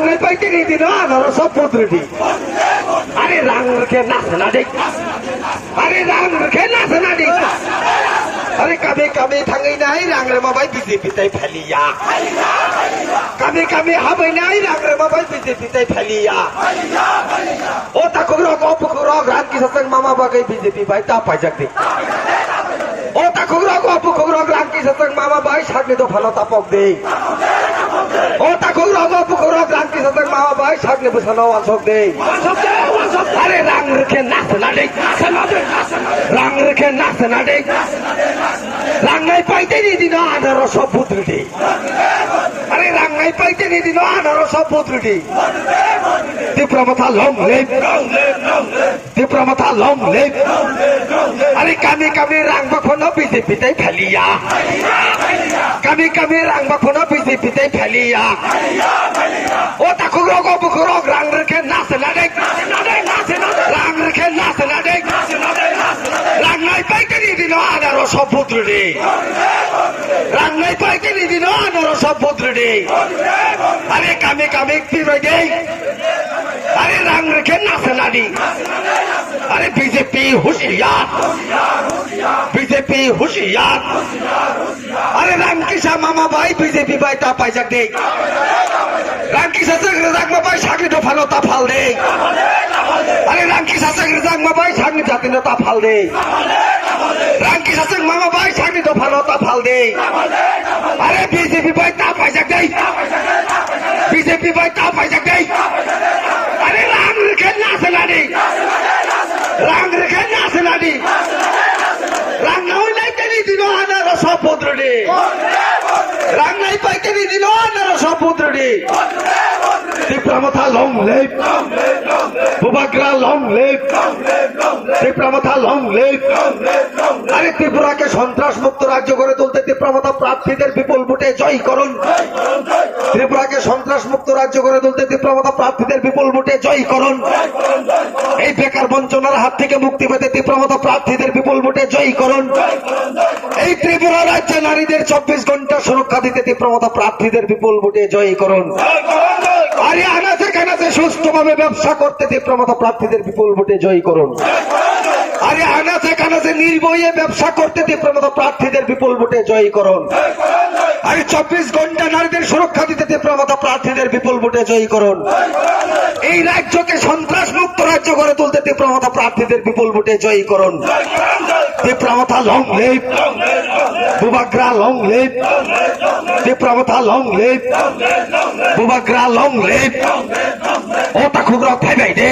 রাঙাই পাইতে নি দিন আনারো সব পুত্রটি আরে রাং রেখে নাচ না দেখ আরে রাং রেখে নাচ না দেখ আরে কবে কবে থাঙ্গই নাই রাংরে মাবাই বিজেপি তাই ফেলিয়া কবে কবে হবে নাই রাংরে মাবাই বিজেপি তাই ফেলিয়া ও তাকো রক অপকরক রান কি সৎসঙ্গ মামা বাগাই বিজেপি ভাই তা পাই যাক ও তাকো রক অপকরক রান কি সৎসঙ্গ মামা ভাই সামনে তো ভালো তাপক দে ও তাকো রক অপকরক রান কি সৎসঙ্গ মামা ভাই সামনে বসানো আসক দে আরে রাং রেখে নাচ না দেখ রাং রেখে নাচ না দেখ রাঙ্গাই পাইতে নি দিন আনারো সব পুত্রটি আরে রাঙ্গাই পাইতে নি দিন আনারো সব পুত্রটি তীব্রমথা লং লেপ তীব্রমথা লং লেপ আরে কামি কামি রাং বাখনো বিজেপিতে ফেলিয়া কামি কামি রাং বাখনো বিজেপিতে ফেলিয়া ও তাকু রগ বুকুরগ রাং রেখে নাচ না দেখ রাং রেখে নাচ না দেখ রাঙ্গাই পাইতে নি দিন আনারো সব পুত্রটি রাঙ্গাই পাইতে নি দিন আনারো সব পুত্রটি আরে কামে কামে পিরোই দে আরে রাং রেখে নাচ না দি আরে বিজেপি হুঁশিয়ার বিজেপি হুঁশিয়ার আরে রামকিষা মামা ভাই বিজেপি ভাই তা পাই যাক দে রামকিষা রাগমা ভাই সাগরি তো ফালো তা ফাল দে আরে রামকিষা রাগমা ভাই সাগরি জাতি তা ফাল দে রামকিষা মামা ভাই সাগরি তো ফালো তা ফাল দে আরে বিজেপি ভাই তা পাই যাক দে বিজেপি ভাই তা পাই যাক দে আরে রাং রেখে নাচ না দি রাং রেখে নাচ না দি রাং নাই লাইতে নি দিন আনারো সব পুত্রটি রাং নাই পাইতে নি দিন আনারো সব পুত্রটি তীব্রমথা লং লেপ বুবাগ্রা লং লেপ তীব্রমথা লং লেপ আরে ত্রিপুরাকে সন্ত্রাস মুক্ত রাজ্য করে তুলতে তীব্রমথা প্রার্থীদের বিপুল ভোটে জয় করুন ত্রিপুরাকে সন্ত্রাস মুক্ত রাজ্য করে তুলতে তীব্রমথা প্রার্থীদের বিপুল ভোটে জয় করুন এই বেকার বঞ্চনার হাত থেকে মুক্তি পেতে তীব্রমথা প্রার্থীদের বিপুল ভোটে জয় করুন এই ত্রিপুরা রাজ্যে নারীদের 24 ঘন্টা সুরক্ষা দিতে তীব্রমথা প্রার্থীদের বিপুল ভোটে জয় করুন আরে আনাচে কানাচে সুস্থভাবে ব্যবসা করতে তীব্রমথা প্রার্থীদের বিপুল ভোটে জয় করুন আরে আনাচে কানাচে নির্ভয়ে ব্যবসা করতে তীব্রমথা প্রার্থীদের বিপুল ভোটে জয় করুন আরে 24 ঘন্টা নারীদের সুরক্ষা দিতে তীব্রমথা প্রার্থীদের বিপুল ভোটে জয় করুন এই রাজ্যকে সন্ত্রাস মুক্ত রাজ্য করে তুলতে তীব্রমথা প্রার্থীদের বিপুল ভোটে জয় করুন তীব্রমথা লং লেপ বুবাগ্রা লং লেপ তীব্রমথা লং লেপ বুবাগ্রা লং লেপ ও তাকুগ্রক ফাইবাই দে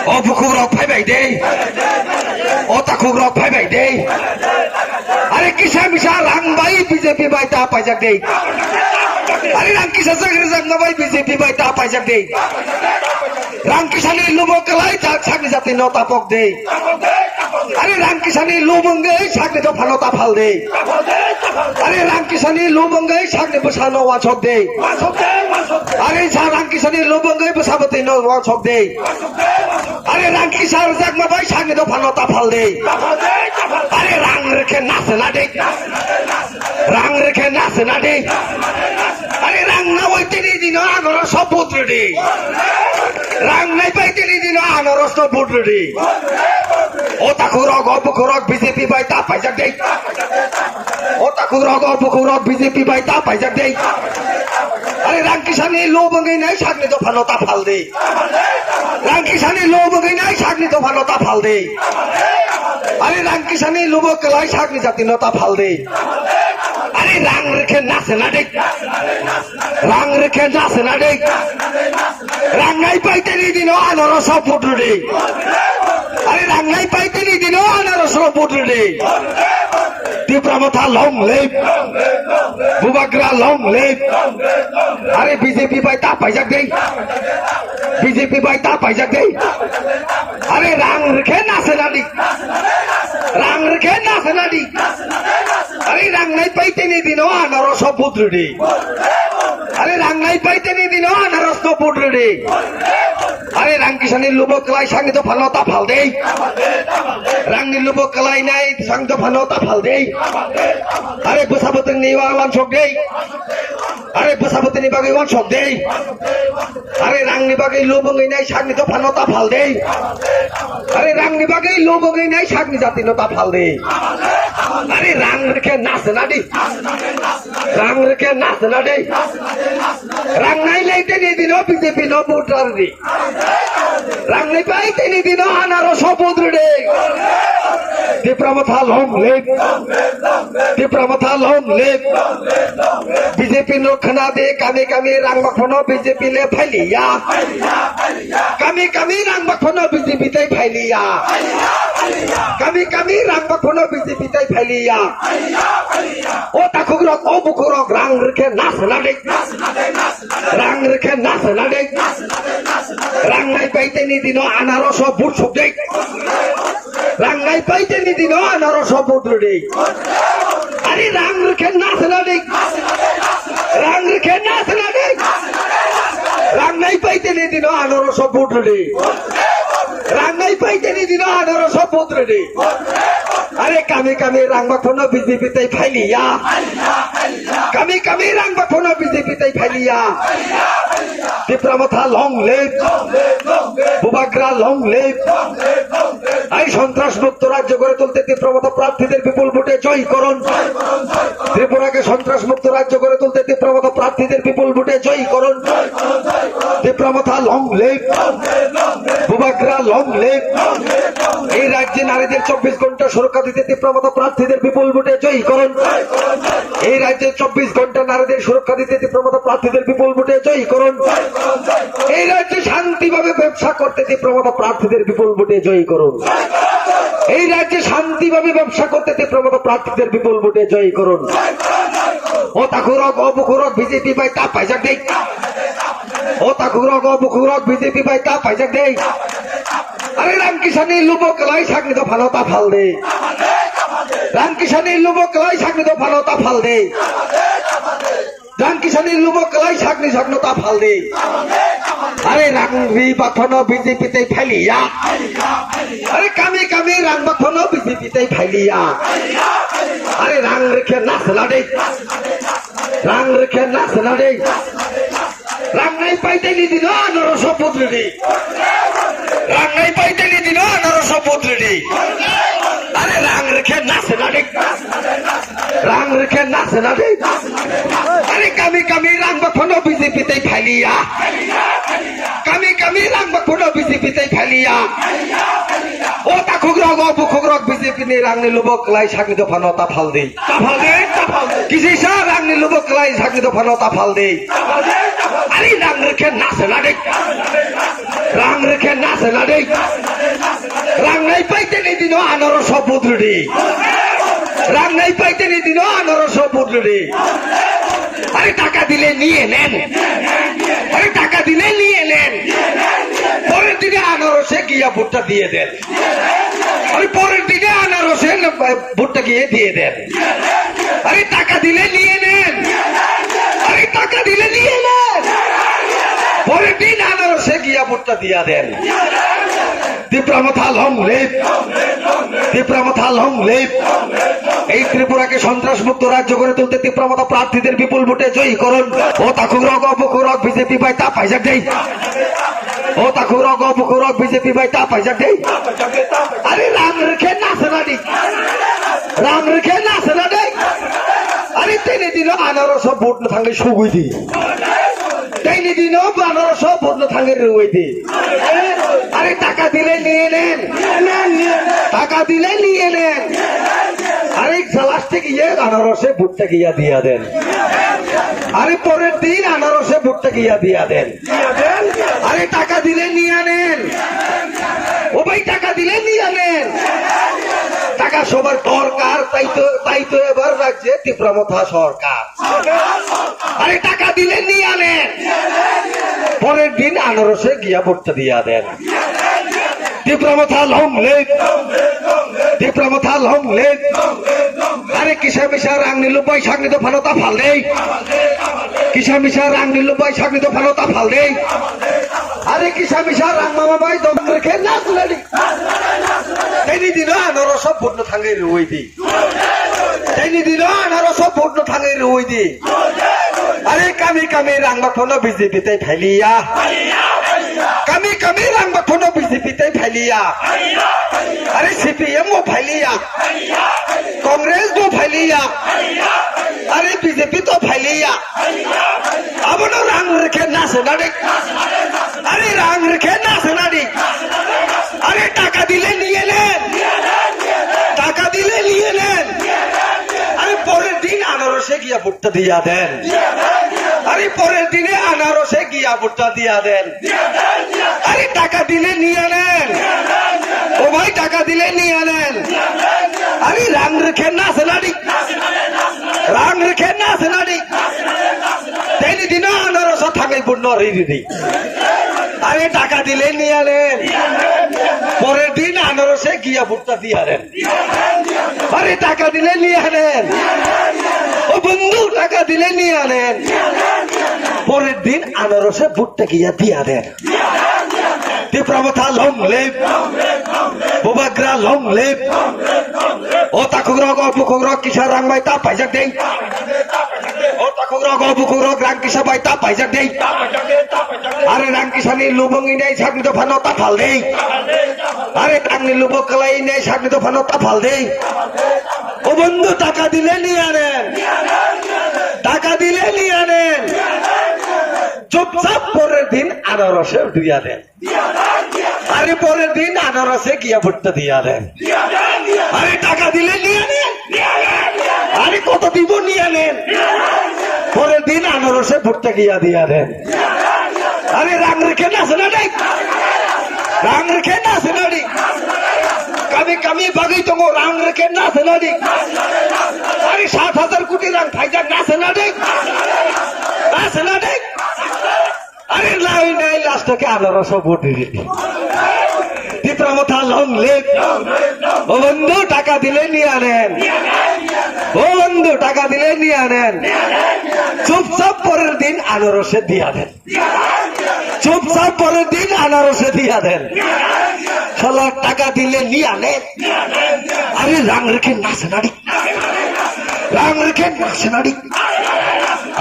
ও বুকুগ্রক ফাইবাই দে ও তাকুগ্রক ফাইবাই দে আরে কিসা মিশা রাং ভাই বিজেপি ভাই তা পাই যাক দে আরে রাং কিসা জাগনা ভাই বিজেপি ভাই তা পাই যাক দে রাং কিসানি লুবকলাই যাক সাগনি জাতি নতা পক দে আরে রাং কিসানি লুবঙ্গে সাগনি তো ভালো তা ফাল দে আরে রাং কিসানি লুবঙ্গে সাগনি বসানো ওয়াছক দে আরে রাং কিসানি লুবঙ্গে বসাবতে নো ওয়াছক দে আরে রাং কিসার জাগনা ভাই সাগনি তো ভালো তা ফাল দে আরে রাং রেখে নাচ না দে রাং রেখে নাচ না দে আরে রাং না হইতে নি দিন আনারো সব পুত্রটি রাং নাই পাইতে নি দিন আনারো সব পুত্রটি ও তাকু রগ অপকরক বিজেপি ভাই তা পাই যাক দে ও তাকু রগ অপকরক বিজেপি ভাই তা পাই যাক দে আরে রাং কিসানি লো বঙ্গই নাই সাগনি তো ভালো তা ফাল দে রাং কিসানি লো বঙ্গই নাই সাগনি তো ভালো তা ফাল দে আরে রাং কিসানি লুবো কলাই সাগনি জাতি নতা ফাল দে আরে রাং রেখে নাচ না দেখ রাং রেখে নাচ না দেখ রাঙ্গাই পাইতে নি দিন আনারো সব পুত্রটি আরে রাঙ্গাই পাইতে নি দিন আনারো সব পুত্রটি তীব্রমথা লং লেপ বুবাগ্রা লং লেপ আরে বিজেপি ভাই তা পাই যাক দে বিজেপি ভাই তা পাই যাক দে আরে রাং রেখে নাচ না দি রাং রেখে নাচ না দি আরে রাং নাই পাইতে নি দিন আনারো সব পুত্রটি আরে রাং নাই পাইতে নি দিন আনারো সব পুত্রটি আরে রাং কিসানি লুবো কলাই সাঙ্গে তো ভালো তা ফাল দে রাংনি লুবো কলাই নাই সাঙ্গে তো ভালো তা ফাল দে আরে বসাবতে নিওয়ালান সব দে আরে বসাবতী নিবাগে অনসব দেই আরে রাং নিবাগে লোবঙ্গি নাই সাগনি তো ফানতা ফাল দেই আরে রাং নিবাগে লোবঙ্গি নাই সাগনি জাতি নতা ফাল দেই আরে রাং রেখে নাচ না দি রাং রেখে নাচ না দেই রাং নাই লাইতে নি দিন বিজেপি ন ভোটার দি রাং নাই পাইতে নি দিন আনারো সপুদ্র দে Tipra Motha long live Tipra Motha long live BJP নখনা দে কামে কামে রাং বাখনো বিজেপি লে ফাইলিয়া কামে কামে রাং বাখনো বিজেপি তাই ফাইলিয়া কামে কামে রাং বাখনো বিজেপি তাই ফাইলিয়া ও তাকুরক ও বুকুরক রাং রেখে নাচ না দে রাং রেখে নাচ না দে রাং নাই পাইতে নি দিন আনারস বুট সব দে রাং নাই পাইতে নি দিন আনারস বুট দে আরে রাং রেখে নাচ না দে রাং রেখে নাচ না দে রাং নাই পাইতে নি দিন আনারস বুট দে রাং নাই পাইতে নি দিন আনারস বুট দে আরে কামে কামে রাং বাখনো বিজেপি তাই ফাইলিয়া কামে কামে রাং বাখনো বিজেপি তাই ফাইলিয়া টিপ্রামথা লং লেক বুবাগ্রা লং লেক এই সন্ত্রাস মুক্ত রাজ্য গড়ে তুলতে তীব্রমথা প্রার্থীদের বিপুল ভোটে জয়ী করুন ত্রিপুরাকে সন্ত্রাস মুক্ত রাজ্য গড়ে তুলতে তীব্রমথা প্রার্থীদের বিপুল ভোটে জয়ী করুন তীব্রমথা লং লেক বুবাগ্রা লং লেক এই রাজ্যে নারীদের 24 ঘন্টা সুরক্ষা দিতে তীব্রমথা প্রার্থীদের বিপুল ভোটে জয়ী করুন এই রাজ্যে 24 ঘন্টা নারীদের সুরক্ষা দিতে তীব্রমথা প্রার্থীদের বিপুল ভোটে জয়ী করুন এই রাজ্যে শান্তিভাবে ব্যবসা করতে তীব্রমথা প্রার্থীদের বিপুল ভোটে জয়ী করুন এই রাজ্যে শান্তিভাবে ব্যবসা করতে তীব্রমথা প্রার্থীদের বিপুল ভোটে জয়ী করুন ও তাকুরক অবুকুরক বিজেপি বাই তা পাইজাক দেই ও তাকুরক অবুকুরক বিজেপি বাই তা পাইজাক দেই আরে রামকিষানি লুবক লাই সাগনি তো ফালতা ফাল দে রামকিষানি লুবক লাই সাগনি তো ফালতা ফাল দে রামকিষানি লুবক লাই সাগনি সাগনতা ফাল দে আরে রাংবি বাখনো বিজেপি তাই ফাইলিয়া আরে কামে কামে রাং বাখনো বিজেপি তাই ফাইলিয়া আরে রাং রেখে নাচ না দে রাং রেখে নাচ না দে রাং নাই পাইতে নি দিন আনারস পুত্র দে রাং নাই পাইতে নি দিন আনারস পুত্র দে আরে রাং রেখে নাচ না দে রাং রেখে নাচ না দে আরে কামে কামে রাং বাখনো বিজেপি তাই ফাইলিয়া কামে কামে রাং বাখনো বিজেপি তাই ফাইলিয়া ও তাকুরক ও বুকুরক বিজেপি নে রাং নে লুবক লাই সাগনি তো ফানতা ফাল দে কিসি সা রাং নে লুবক লাই সাগনি তো ফানতা ফাল দে আরে রাং রেখে নাচ না দে রাং রেখে নাচ না দে রাং নাই পাইতে নি দিন আনারস পুত্র দে রাং নাই পাইতে নি দিন আনারস পুত্র দে আরে টাকা দিলে নিয়ে নেন আরে টাকা দিলে নিয়ে নেন পরের দিনে আনারসে গিয়া ভোটটা দিয়ে দেন আরে পরের দিনে আনারসে ভোটটা গিয়ে দিয়ে দেন আরে টাকা দিলে নিয়ে নেন আরে টাকা দিলে নিয়ে নেন পরের দিন আনারসে গিয়া ভোটটা দিয়া দেন Tipra Motha long lake তীব্রমথা long lake এই ত্রিপুরাকে সন্ত্রাস মুক্ত রাজ্য করে তুলতে তীব্রমথা প্রার্থীদের বিপুল ভোটে জয়ী করুন ও তাকুরক অবকুরক বিজেপি বাই তা পাইজাক দেই ও তাকুরক অবকুরক বিজেপি বাই তা পাইজাক দেই আরে রাম রেখে নাচ না দি রাম রেখে নাচ না দে আরে তেনে দিন আনারস ভোট না থাকলে সুগুই দি তেনে দিন আনারস ভোট না থাকলে রুই দি আরে টাকা দিলে নিয়ে নেন টাকা দিলে নিয়ে নেন আরে লাস্টে গিয়ে আনারসে ভোটটা গিয়া দিয়া দেন আরে পরের দিন আনারসে ভোটটা গিয়া দিয়া দেন আরে টাকা দিলে নিয়ে নেন ও ভাই টাকা দিলে নিয়ে নেন টাকা সবার দরকার তাই তো এবার রাজ্যে তীব্রমথা সরকার আরে টাকা দিলে নিয়ে নেন পরের দিন আনারসে গিয়া ভোটটা দিয়া দেন Tipra Motha long lake তীব্রমথা long lake আরে কিসা মিশা রাং নিলু বাই সাগনি তো ফালতা ফাল দেই কিসা মিশা রাং নিলু বাই সাগনি তো ফালতা ফাল দেই আরে কিসা মিশা রাং মামা বাই দম রেখে নাচ লাডি তেনি দিন আনারস ভোট না থাঙ্গে রুই দি তেনি দিন আনারস ভোট না থাঙ্গে রুই দি আরে কামি কামি রাংবা ফোন বিজেপিতে ফাইলিয়া কামি কামি রাংবা ফোন বিজেপিতে ফাইলিয়া আরে সিপিএম ও ফাইলিয়া কংগ্রেস তো ফাইলিয়া আরে বিজেপি তো ফাইলিয়া আবনো রাং রেখে নাচে না রে আরে রাং রেখে নাচে না রে আরে টাকা দিলে নিয়ে নেন টাকা দিলে নিয়ে নেন আরে পরের দিন আনারসে গিয়া ভুট্টা দিয়া দেন আরে পরের দিনে আনারসে গিয়া ভুট্টা দিয়া দেন আরে টাকা দিলে নিয়ে নেন ও ভাই টাকা দিলে নিয়ে নেন আরে রাং রেখে নাচে না রে রাং রেখে নাচে না রে তেনি দিন আনারস থাকাই পূর্ণ রিদি আরে টাকা দিলে নিয়ে নেন পরের দিন আনারসে গিয়া ভুট্টা দিয়া দেন আরে টাকা দিলে নিয়ে নেন ও বন্ধু টাকা দিলে নিয়ে নেন পরের দিন আনারসে ভুট্টা গিয়া দিয়া দেন Tipra Motha long live Bubagra long live ও তাকুগ্রহ বুকুগ্রহ কিসা রাং বাই তা পাইজাক দেই ও তাকুগ্রহ বুকুগ্রহ রাং কিসা বাই তা পাইজাক দেই আরে রাং কিসানি লুবঙ্গি নেই সাগনি তো ফানো তা ফাল দেই আরে টাংনি লুবক কলাই নেই সাগনি তো ফানো তা ফাল দেই ও বন্ধু টাকা দিলে নিয়ে আনেন টাকা দিলে নিয়ে আনেন চুপচাপ পরের দিন আনারসে দিয়া দেন আরে পরের দিন আনারসে গিয়া ভুট্টা দিয়া দেন আরে টাকা দিলে নিয়ে নেন আরে কত দিব নিয়ে নেন পরের দিন আনারসে ভুট্টা গিয়া দিয়া দেন আরে রাং রেখে নাচে না রে রাং রেখে নাচে না রে কামি কামি বাগি তো রাং রেখে নাচে না রে আরে ৭,০০০ কোটি রাং ফাইজা নাচে না রে নাচে না রে আরে লাই নাই লাস্টকে আনারস ভোট দিলি তীব্রমথা লং লিভ ও বন্ধু টাকা দিলে নিয়ে আনেন ও বন্ধু টাকা দিলে নিয়ে আনেন চুপচাপ পরের দিন আনারসে দিয়া দেন চুপচাপ পরের দিন আনারসে দিয়া দেন শালা টাকা দিলে নিয়ে আনেন আরে রাং রেখে নাচে না রে রাং রেখে নাচে না রে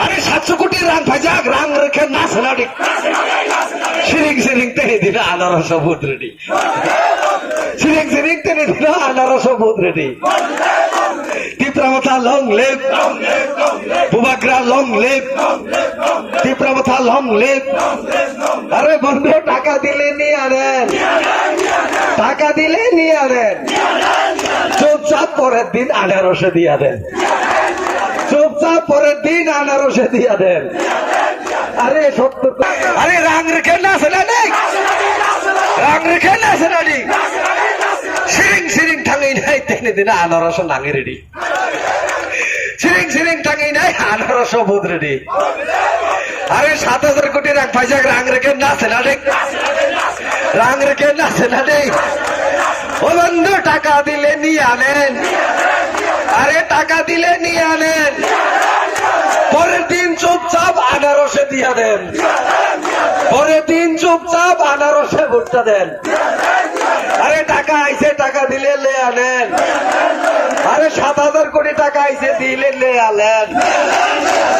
আরে ৭০০ কোটি রাং ভাইজাক রাং রেখে নাচে না রে সিরিং সিরিং তেনে দিন আনারস ভূত রেডি সিরিং সিরিং তেনে দিন আনারস ভূত রেডি Tipra Motha long live Bubagra long live Tipra Motha long live আরে বন্ধু টাকা দিলে নিয়ে আনেন টাকা দিলে নিয়ে আনেন চুপচাপ পরের দিন আনারসে দিয়া দেন চুপচাপ পরের দিন আনারসে দিয়া দেন আরে সত্য আরে রাং রেখে নাচে না রে রাং রেখে নাচে না রে সিরিং সিরিং ঠাঙ্গি নাই তেনে দিন আনারস নাঙে রেডি সিরিং সিরিং ঠাঙ্গি নাই আনারস ভূত রেডি আরে ৭,০০০ কোটি রাং পয়সা রাং রেখে নাচে না রে রাং রেখে নাচে না রে ও বন্ধু টাকা দিলে নিয়ে আনেন আরে টাকা দিলে নিয়ে আনেন পরের দিন চুপচাপ আনারসে দিয়া দেন পরের দিন চুপচাপ আনারসে ভুট্টা দেন আরে টাকা আইছে টাকা দিলে লে আনেন আরে ৭,০০০ কোটি টাকা আইছে দিলে লে আনেন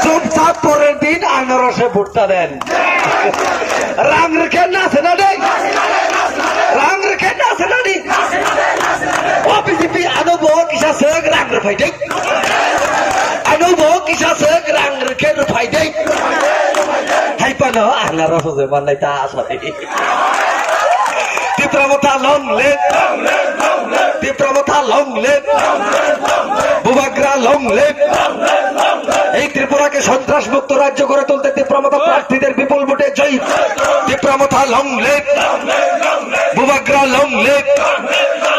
চুপচাপ পরের দিন আনারসে ভুট্টা দেন রাং রেখে নাচে না রে রাং রেখে নাচে না রে ও বিজেপি আনব কিসা সেগ রাং রেফাই দেই আনব কিসা সেগ রাং রেখে রেফাই দেই হাইপানো আনারস যে বানাই তা আসলে Tipra Motha long live Tipra Motha long live Bubagra long live এই ত্রিপুরাকে সন্ত্রাস মুক্ত রাজ্য করে তুলতে তীব্রমথা প্রার্থীদের বিপুল ভোটে জয়ী তীব্রমথা long live Bubagra long live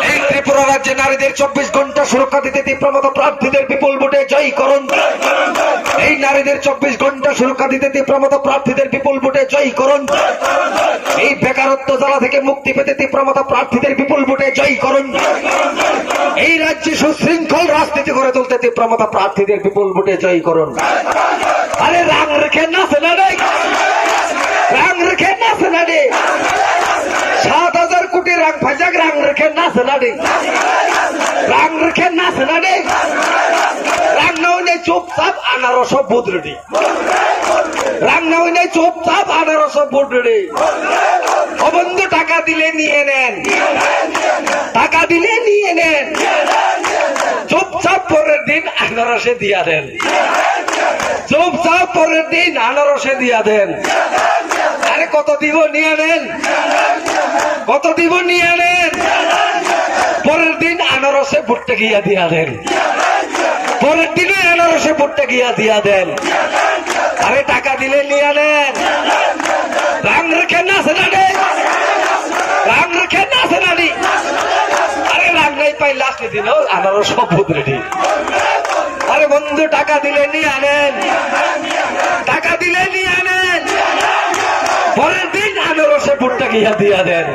এই ত্রিপুরা রাজ্যে নারীদের ২৪ ঘন্টা সুরক্ষা দিতে তীব্রমথা প্রার্থীদের বিপুল ভোটে জয়ী করুন এই নারীদের ২৪ ঘন্টা সুরক্ষা দিতে তীব্রমথা প্রার্থীদের বিপুল ভোটে জয়ী করুন এই বেকারত্ব জ্বালা থেকে মুক্তি পেতে তীব্রমথা প্রার্থীদের বিপুল ভোটে জয়ী করুন এই রাজ্যে সুশৃঙ্খল রাজনীতি করে তুলতে তীব্রমথা প্রার্থীদের বিপুল ভোটে জয়ী করুন আরে রাং রেখে নাচে না রে রাং রেখে নাচে না রে ৭,০০০ কোটি রাং ভাইজাক রাং রেখে নাচে না রে রাং রেখে নাচে না রে রাং নয় চুপচাপ আনারস ভোট রেডি রাং না হই নাই চুপচাপ আনারস ভোট রেডি অবন্ধু টাকা দিলে নিয়ে নেন টাকা দিলে নিয়ে নেন চুপচাপ পরের দিন আনারসে দিয়া দেন চুপচাপ পরের দিন আনারসে দিয়া দেন আরে কত দিব নিয়ে নেন কত দিব নিয়ে নেন পরের দিন আনারসে ভুট্টা গিয়া দিয়া দেন পরের দিনে আনারসে ভুট্টা গিয়া দিয়া দেন আরে টাকা দিলে নিয়ে নেন রাং রেখে নাচে না রে রাং রেখে নাচে না রে আরে রাং নাই পাই লাস্ট দিন আনারস ভূত রেডি আরে বন্ধু টাকা দিলে নিয়ে আনেন টাকা দিলে নিয়ে আনেন পরের দিন আনারসে ভুট্টা গিয়া দিয়া দেন